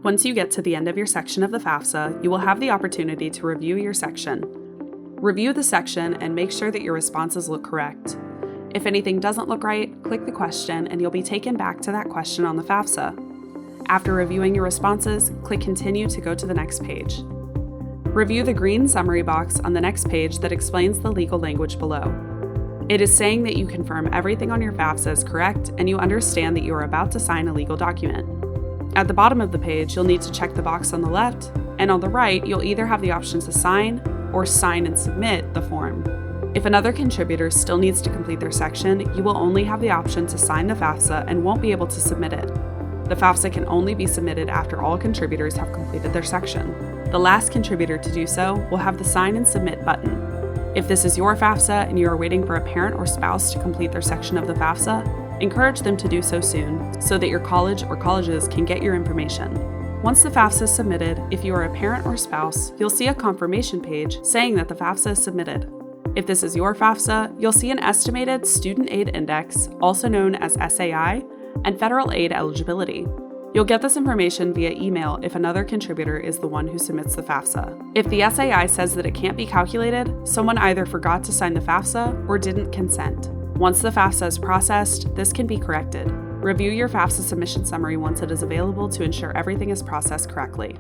Once you get to the end of your section of the FAFSA, you will have the opportunity to review your section. Review the section and make sure that your responses look correct. If anything doesn't look right, click the question and you'll be taken back to that question on the FAFSA. After reviewing your responses, click Continue to go to the next page. Review the green summary box on the next page that explains the legal language below. It is saying that you confirm everything on your FAFSA is correct and you understand that you are about to sign a legal document. At the bottom of the page, you'll need to check the box on the left, and on the right, you'll either have the option to sign or sign and submit the form. If another contributor still needs to complete their section, you will only have the option to sign the FAFSA and won't be able to submit it. The FAFSA can only be submitted after all contributors have completed their section. The last contributor to do so will have the Sign and Submit button. If this is your FAFSA and you are waiting for a parent or spouse to complete their section of the FAFSA, encourage them to do so soon so that your college or colleges can get your information. Once the FAFSA is submitted, if you are a parent or spouse, you'll see a confirmation page saying that the FAFSA is submitted. If this is your FAFSA, you'll see an estimated Student Aid Index, also known as SAI, and federal aid eligibility. You'll get this information via email if another contributor is the one who submits the FAFSA. If the SAI says that it can't be calculated, someone either forgot to sign the FAFSA or didn't consent. Once the FAFSA is processed, this can be corrected. Review your FAFSA submission summary once it is available to ensure everything is processed correctly.